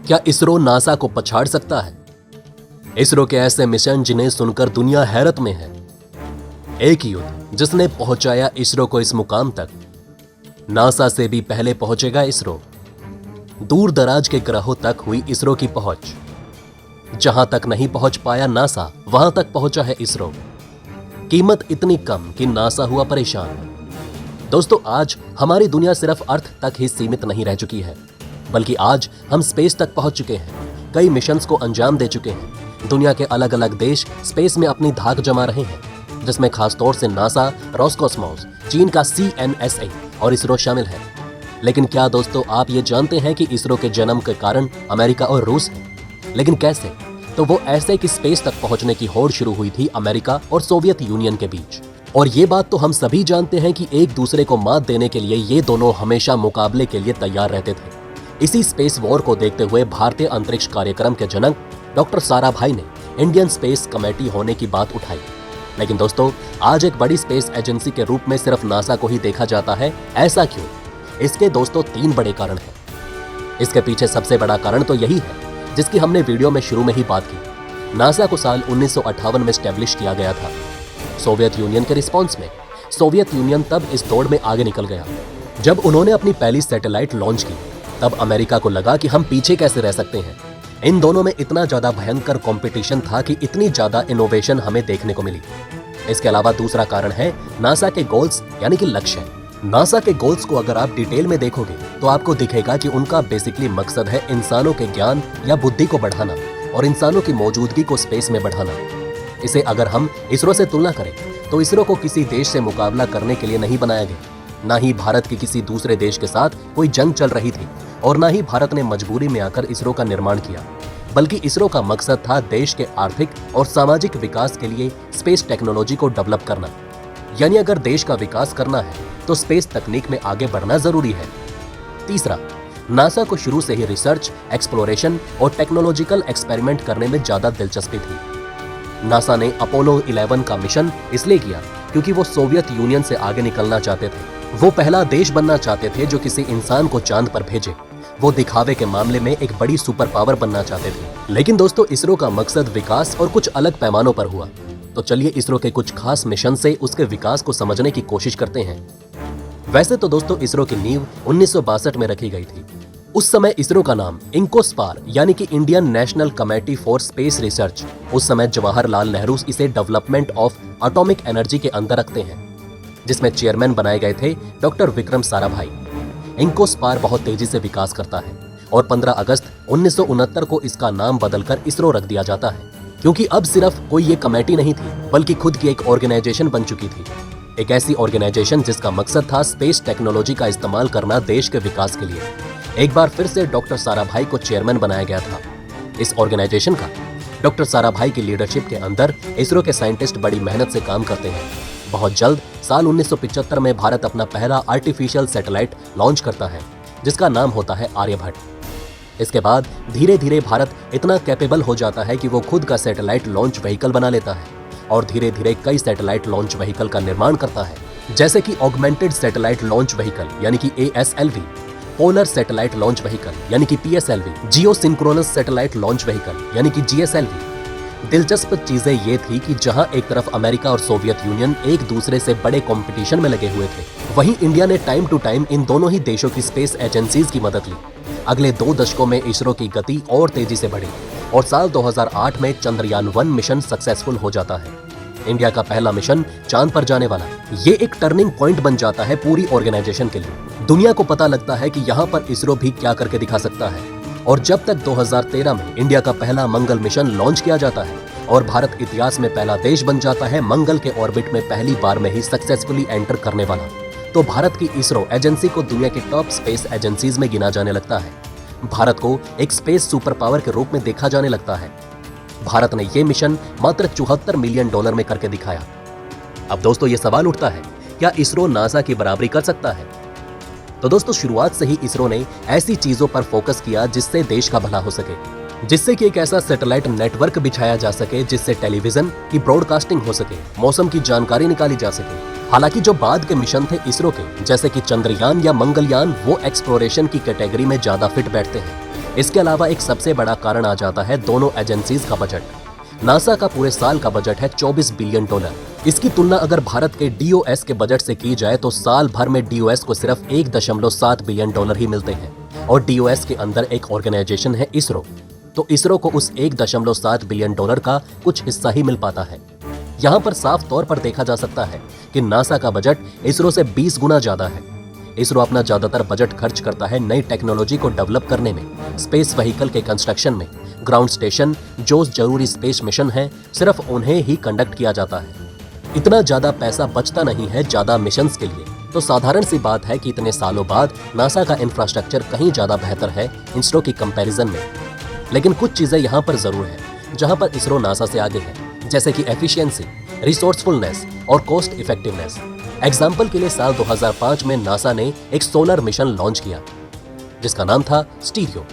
क्या इसरो नासा को पछाड़ सकता है? इसरो के ऐसे मिशन जिन्हें सुनकर दुनिया हैरत में है। एक युद्ध जिसने पहुंचाया इसरो को इस मुकाम तक। नासा से भी पहले पहुंचेगा इसरो। दूर दराज के ग्रहों तक हुई इसरो की पहुंच। जहां तक नहीं पहुंच पाया नासा, वहां तक पहुंचा है इसरो। कीमत इतनी कम कि नासा हुआ परेशान। दोस्तों, आज हमारी दुनिया सिर्फ अर्थ तक ही सीमित नहीं रह चुकी है, बल्कि आज हम स्पेस तक पहुंच चुके हैं। कई मिशंस को अंजाम दे चुके हैं। दुनिया के अलग अलग देश स्पेस में अपनी धाक जमा रहे हैं, जिसमें खासतौर से नासा, रोस्कोसमोस, चीन का CNSA और इसरो शामिल है। लेकिन क्या दोस्तों, आप ये जानते हैं कि इसरो के जन्म के कारण अमेरिका और रूस है? लेकिन कैसे? तो वो ऐसे कि स्पेस तक पहुंचने की होड़ शुरू हुई थी अमेरिका और सोवियत यूनियन के बीच। और ये बात तो हम सभी जानते हैं कि एक दूसरे को मात देने के लिए ये दोनों हमेशा मुकाबले के लिए तैयार रहते थे। इसी स्पेस वॉर को देखते हुए भारतीय अंतरिक्ष कार्यक्रम के जनक डॉक्टर साराभाई ने इंडियन स्पेस कमेटी होने की बात उठाई। लेकिन दोस्तों, आज एक बड़ी स्पेस एजेंसी के रूप में सिर्फ नासा को ही देखा जाता है। ऐसा क्यों? इसके दोस्तों 3 बड़े कारण हैं। इसके पीछे सबसे बड़ा कारण तो यही है जिसकी हमने वीडियो में शुरू में ही बात की। नासा को साल 1958 में स्टैब्लिश किया गया था। सोवियत यूनियन के रिस्पॉन्स में सोवियत यूनियन तब इस दौड़ में आगे निकल गया। जब उन्होंने अपनी पहली सैटेलाइट लॉन्च की, तब अमेरिका को लगा कि हम पीछे कैसे रह सकते हैं। इन दोनों में इतना ज्यादा भयंकर कंपटीशन था कि इतनी ज्यादा इनोवेशन हमें देखने को मिली। इसके अलावा दूसरा कारण है नासा के गोल्स, यानी कि लक्ष्य। नासा के गोल्स को अगर आप डिटेल में देखोगे तो आपको दिखेगा कि उनका बेसिकली मकसद है इंसानों के ज्ञान या बुद्धि को बढ़ाना और इंसानों की मौजूदगी को स्पेस में बढ़ाना। इसे अगर हम इसरो से तुलना करें तो इसरो को किसी देश से मुकाबला करने के लिए नहीं बनाया गया। ना ही भारत की किसी दूसरे देश के साथ कोई जंग चल रही थी और ना ही भारत ने मजबूरी में आकर इसरो का निर्माण किया, बल्कि इसरो का मकसद था देश के आर्थिक और सामाजिक विकास के लिए स्पेस टेक्नोलॉजी को डेवलप करना। यानी अगर देश का विकास करना है तो स्पेस तकनीक में आगे बढ़ना जरूरी है। तीसरा, नासा को शुरू से ही रिसर्च, एक्सप्लोरेशन और टेक्नोलॉजिकल एक्सपेरिमेंट करने में ज्यादा दिलचस्पी थी। नासा ने अपोलो 11 का मिशन इसलिए किया क्योंकि वो सोवियत यूनियन से आगे निकलना चाहते थे। वो पहला देश बनना चाहते थे जो किसी इंसान को चांद पर भेजे। वो दिखावे के मामले में एक बड़ी सुपर पावर बनना चाहते थे। लेकिन दोस्तों, इसरो का मकसद विकास और कुछ अलग पैमानों पर हुआ। तो चलिए इसरो के कुछ खास मिशन से उसके विकास को समझने की कोशिश करते हैं। वैसे तो दोस्तों, इसरो की नींव 1962 में रखी गई थी। उस समय इसरो का नाम इंकोस्पार यानी कि Indian national committee for space research, उस समय जवाहरलाल नेहरू इसे डेवलपमेंट ऑफ एटॉमिक एनर्जी के अंदर रखते हैं, जिसमें चेयरमैन बनाए गए थे डॉक्टर विक्रम साराभाई। इंकोस्पार बहुत तेजी से विकास करता है और 15 अगस्त 1969 को इसका नाम बदलकर इसरो रख दिया जाता है, क्योंकि अब सिर्फ कोई ये कमेटी नहीं थी, बल्कि खुद की एक ऑर्गेनाइजेशन बन चुकी थी। एक ऐसी ऑर्गेनाइजेशन जिसका मकसद था स्पेस टेक्नोलॉजी का इस्तेमाल करना देश के विकास के लिए। एक बार फिर से डॉक्टर साराभाई को चेयरमैन बनाया गया था। इस ऑर्गेनाइजेशन का डॉक्टर साराभाई की लीडरशिप के अंदर इसरो के साइंटिस्ट बड़ी मेहनत से काम करते हैं। बहुत जल्द साल 1975 में भारत अपना पहला आर्टिफिशियल सैटेलाइट लॉन्च करता है, जिसका नाम होता है आर्यभट्ट। इसके बाद धीरे धीरे भारत इतना कैपेबल हो जाता है कि वो खुद का सैटेलाइट लॉन्च व्हीकल बना लेता है और धीरे धीरे कई सैटेलाइट लॉन्च व्हीकल का निर्माण करता है, जैसे कि ऑगमेंटेड सैटेलाइट लॉन्च व्हीकल यानी कि ASLV, polar satellite launch vehicle यानी कि PSLV, जियो सिंक्रोनस सैटेलाइट लॉन्च व्हीकल यानी कि GSLV। दिलचस्प चीजें ये थी कि जहां एक तरफ अमेरिका और सोवियत यूनियन एक दूसरे से बड़े कंपटीशन में लगे हुए थे, वहीं इंडिया ने टाइम टू टाइम इन दोनों ही देशों की स्पेस एजेंसीज की मदद ली। अगले 2 दशकों में इसरो की गति और तेजी से बढ़ी और साल 2008 में चंद्रयान-1 मिशन सक्सेसफुल हो जाता है। इंडिया का पहला मिशन चांद पर जाने वाला। ये एक टर्निंग पॉइंट बन जाता है पूरी ऑर्गेनाइजेशन के लिए। दुनिया को पता लगता है कि यहाँ पर इसरो भी क्या करके दिखा सकता है। और जब तक 2013 में इंडिया का पहला मंगल मिशन लॉन्च किया जाता है और भारत इतिहास में पहला देश बन जाता है मंगल के ऑर्बिट में पहली बार में ही सक्सेसफुली एंटर करने वाला, तो भारत की इसरो एजेंसी को दुनिया की टॉप स्पेस एजेंसीज में गिना जाने लगता है। भारत को एक स्पेस सुपर पावर के रूप में देखा जाने लगता है। भारत ने यह मिशन मात्र $74 मिलियन में करके दिखाया। अब दोस्तों, ये सवाल उठता है, क्या इसरो नासा की बराबरी कर सकता है? तो दोस्तों, शुरुआत से ही इसरो ने ऐसी चीजों पर फोकस किया जिससे देश का भला हो सके, जिससे कि एक ऐसा सैटेलाइट नेटवर्क बिछाया जा सके जिससे टेलीविजन की ब्रॉडकास्टिंग हो सके, मौसम की जानकारी निकाली जा सके। हालांकि जो बाद के मिशन थे इसरो के, जैसे कि चंद्रयान या मंगलयान, वो एक्सप्लोरेशन की कैटेगरी में ज्यादा फिट बैठते हैं। इसके अलावा एक सबसे बड़ा कारण आ जाता है दोनों एजेंसीज का बजट। नासा का पूरे साल का बजट है $24 बिलियन। इसकी तुलना अगर भारत के डीओएस के बजट से की जाए तो साल भर में डीओएस को सिर्फ $1.7 बिलियन ही मिलते हैं। और डीओएस के अंदर एक ऑर्गेनाइजेशन है इसरो, तो इसरो को उस $1.7 बिलियन का कुछ हिस्सा ही मिल पाता है। यहाँ पर साफ तौर पर देखा जा सकता है कि नासा का बजट इसरो से 20 गुना ज्यादा है। इसरो अपना ज्यादातर बजट खर्च करता है नई टेक्नोलॉजी को डेवलप करने में, स्पेस व्हीकल के कंस्ट्रक्शन में। ग्राउंड स्टेशन जो जरूरी स्पेस मिशन है सिर्फ उन्हें ही कंडक्ट किया जाता है। इतना ज्यादा पैसा बचता नहीं है ज्यादा मिशंस के लिए, तो साधारण सी बात है कि इतने सालों बाद नासा का इंफ्रास्ट्रक्चर कहीं ज्यादा बेहतर है इसरो की कंपैरिजन में। लेकिन कुछ चीजें यहाँ पर जरूर है जहाँ पर इसरो नासा से आगे है, जैसे कि एफिशिएंसी, रिसोर्सफुलनेस और कॉस्ट इफेक्टिवनेस। एग्जाम्पल के लिए साल 2005 में नासा ने एक सोलर मिशन लॉन्च किया जिसका नाम था स्टीरियो,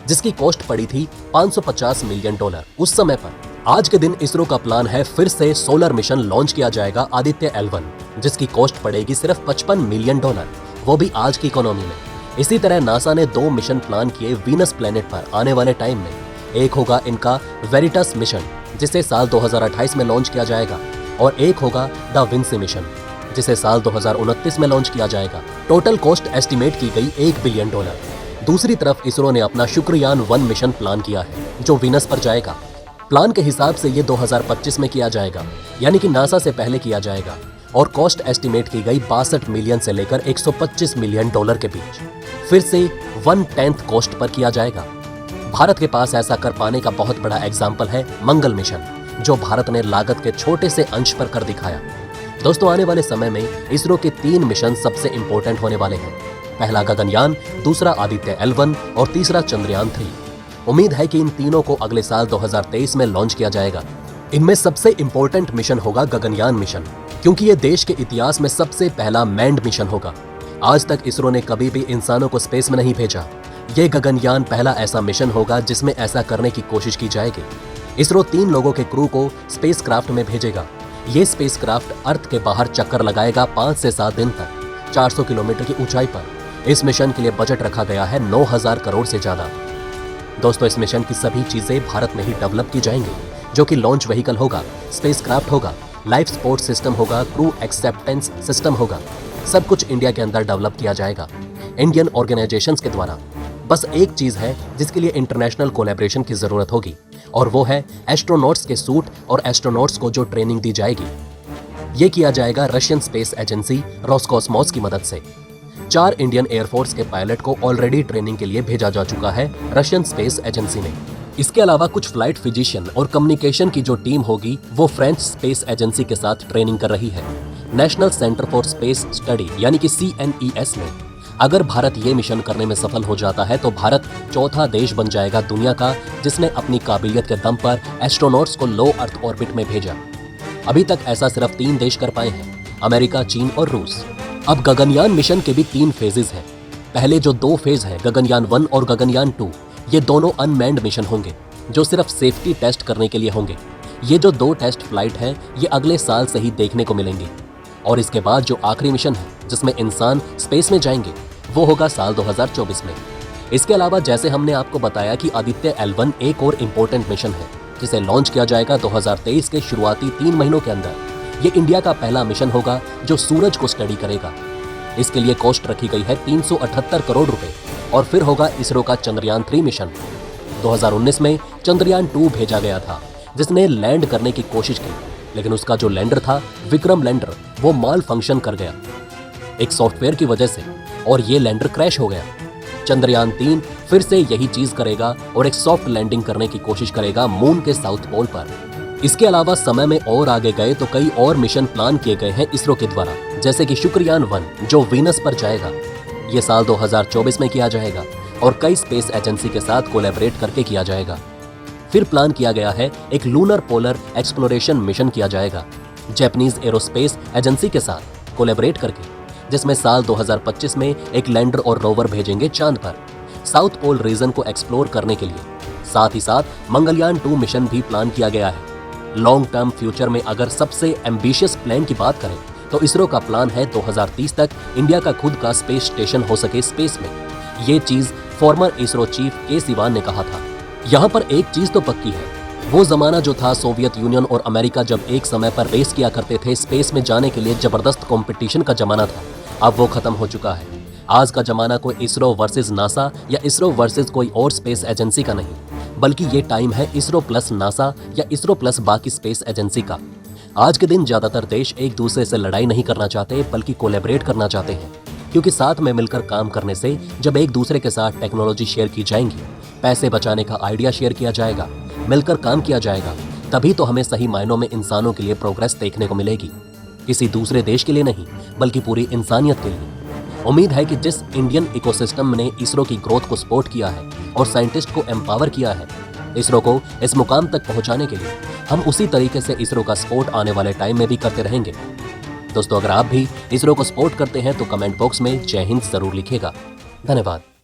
जिसकी कॉस्ट पड़ी थी $550 मिलियन उस समय पर। आज के दिन इसरो का प्लान है फिर से सोलर मिशन लॉन्च किया जाएगा आदित्य L1, जिसकी कॉस्ट पड़ेगी सिर्फ $55 मिलियन, वो भी आज की इकोनॉमी में। इसी तरह नासा ने 2 मिशन प्लान किए वीनस प्लेनेट पर आने वाले टाइम में। एक होगा इनका वेरिटस मिशन जिसे साल 2028 में लॉन्च किया जाएगा, और एक होगा दा विंसी मिशन जिसे साल 2029 में लॉन्च किया जाएगा। टोटल कॉस्ट एस्टिमेट की गई $1 बिलियन। दूसरी तरफ इसरो ने अपना शुक्रयान 1 मिशन प्लान किया है जो वीनस पर जाएगा। प्लान के हिसाब से ये 2025 में किया जाएगा, यानी कि नासा से पहले किया जाएगा, और कॉस्ट एस्टिमेट की गई 62 मिलियन से लेकर $125 मिलियन के बीच। फिर से 1/10 कॉस्ट पर किया जाएगा। भारत के पास ऐसा कर पाने का बहुत बड़ा एग्जाम्पल है मंगल मिशन, जो भारत ने लागत के छोटे से अंश पर कर दिखाया। दोस्तों, आने वाले समय में इसरो के 3 मिशन सबसे इंपॉर्टेंट होने वाले हैं। पहला गगनयान, दूसरा आदित्य L1 और तीसरा चंद्रयान 3। उम्मीद है कि इन तीनों को अगले साल 2023 में लॉन्च किया जाएगा। इनमें सबसे इंपॉर्टेंट मिशन होगा गगनयान मिशन, क्योंकि ये देश के इतिहास में सबसे पहला मैन्ड मिशन होगा। आज तक इसरो ने कभी भी इंसानों को स्पेस में नहीं भेजा। ये गगनयान पहला ऐसा मिशन होगा जिसमें ऐसा करने की कोशिश की जाएगी। इसरो 3 लोगों के क्रू को स्पेसक्राफ्ट में भेजेगा। ये स्पेसक्राफ्ट अर्थ के बाहर चक्कर लगाएगा 5 से 7 दिन तक, 400 किलोमीटर की ऊंचाई पर। इस मिशन के लिए बजट रखा गया है 9,000 करोड़ से ज्यादा। दोस्तों, इस मिशन की सभी चीजें भारत में ही डेवलप की जाएंगी, जो कि लॉन्च व्हीकल होगा, स्पेसक्राफ्ट होगा, लाइफ सपोर्ट सिस्टम होगा, क्रू एक्सेप्टेंस सिस्टम होगा। सब कुछ इंडिया के अंदर डेवलप किया जाएगा इंडियन ऑर्गेनाइजेशंस के द्वारा। बस एक चीज है जिसके लिए इंटरनेशनल कोलैबोरेशन की जरूरत होगी, और वो है एस्ट्रोनॉट्स के सूट और एस्ट्रोनॉट्स को जो ट्रेनिंग दी जाएगी। ये किया जाएगा रशियन स्पेस एजेंसी रोसकॉस्मोस की मदद से। 4 इंडियन एयरफोर्स के पायलट को ऑलरेडी ट्रेनिंग के लिए भेजा जा चुका है रशियन स्पेस एजेंसी में। इसके अलावा कुछ फ्लाइट फिजिशियन और कम्युनिकेशन की जो टीम होगी वो फ्रेंच स्पेस एजेंसी के साथ ट्रेनिंग कर रही है national centre for space study यानी कि CNES में। अगर भारत ये मिशन करने में सफल हो जाता है तो भारत चौथा देश बन जाएगा दुनिया का जिसने अपनी काबिलियत के दम पर एस्ट्रोनॉट्स को लो अर्थ ऑर्बिट में भेजा। अभी तक ऐसा सिर्फ 3 देश कर पाए हैं, अमेरिका, चीन और रूस। अब गगनयान मिशन के भी 3 फेजेस हैं। पहले जो 2 फेज है गगनयान 1 और गगनयान 2, ये दोनों अनमैन्ड मिशन होंगे जो सिर्फ सेफ्टी टेस्ट करने के लिए होंगे। ये जो 2 टेस्ट फ्लाइट हैं ये अगले साल से ही देखने को मिलेंगे। और इसके बाद जो आखिरी मिशन है जिसमें इंसान स्पेस में जाएंगे वो होगा साल 2024 में। इसके अलावा जैसे हमने आपको बताया कि आदित्य L1 एक और इम्पोर्टेंट मिशन है जिसे लॉन्च किया जाएगा 2023 के शुरुआती 3 महीनों के अंदर। ये इंडिया का पहला मिशन होगा जो सूरज को स्टडी करेगा। इसके लिए कॉस्ट रखी गई है 378 करोड़ रुपए। और फिर होगा इसरो का चंद्रयान 3 मिशन। 2019 में चंद्रयान 2 भेजा गया था जिसने लैंड करने की कोशिश की, लेकिन उसका जो लैंडर था विक्रम लैंडर वो माल फंक्शन कर गया एक सॉफ्टवेयर की वजह से, और ये लैंडर क्रैश हो गया। चंद्रयान 3 फिर से यही चीज करेगा और एक सॉफ्ट लैंडिंग करने की कोशिश करेगा मून के साउथ पोल पर। इसके अलावा समय में और आगे गए तो कई और मिशन प्लान किए गए हैं इसरो के द्वारा, जैसे कि शुक्रयान 1 जो वीनस पर जाएगा। ये साल 2024 में किया जाएगा और कई स्पेस एजेंसी के साथ कोलैबोरेट करके किया जाएगा। फिर प्लान किया गया है एक लूनर पोलर एक्सप्लोरेशन मिशन किया जाएगा जापानीज एरोस्पेस एजेंसी के साथ कोलैबोरेट करके, जिसमें साल 2025 में एक लैंडर और रोवर भेजेंगे चांद पर साउथ पोल रीजन को एक्सप्लोर करने के लिए। साथ ही साथ मंगलयान 2 मिशन भी प्लान किया गया है। लॉन्ग टर्म फ्यूचर में अगर सबसे एम्बिशियस प्लान की बात करें तो इसरो का प्लान है 2030 तक इंडिया का खुद का स्पेस स्टेशन हो सके स्पेस में। ये चीज फॉर्मर इसरो चीफ के सिवान ने कहा था। यहाँ पर एक चीज तो पक्की है, वो जमाना जो था सोवियत यूनियन और अमेरिका जब एक समय पर रेस किया करते थे स्पेस में जाने के लिए, जबरदस्त कंपटीशन का जमाना था, अब वो खत्म हो चुका है। आज का जमाना कोई इसरो वर्सेस नासा या इसरो वर्सेस कोई और स्पेस एजेंसी का नहीं, बल्कि ये टाइम है इसरो प्लस नासा या इसरो प्लस बाकी स्पेस एजेंसी का। आज के दिन ज्यादातर देश एक दूसरे से लड़ाई नहीं करना चाहते, बल्कि कोलैबोरेट करना चाहते हैं, क्योंकि साथ में मिलकर काम करने से जब एक दूसरे के साथ टेक्नोलॉजी शेयर की जाएंगी, पैसे बचाने का आइडिया शेयर किया जाएगा, मिलकर काम किया जाएगा, तभी तो हमें सही मायनों में इंसानों के लिए प्रोग्रेस देखने को मिलेगी। किसी दूसरे देश के लिए नहीं, बल्कि पूरी इंसानियत के लिए। उम्मीद है कि जिस इंडियन इकोसिस्टम ने इसरो की ग्रोथ को सपोर्ट किया है और साइंटिस्ट को एम्पावर किया है इसरो को इस मुकाम तक पहुंचाने के लिए, हम उसी तरीके से इसरो का सपोर्ट आने वाले टाइम में भी करते रहेंगे। दोस्तों, अगर आप भी इसरो को सपोर्ट करते हैं तो कमेंट बॉक्स में जय हिंद जरूर लिखिएगा। धन्यवाद।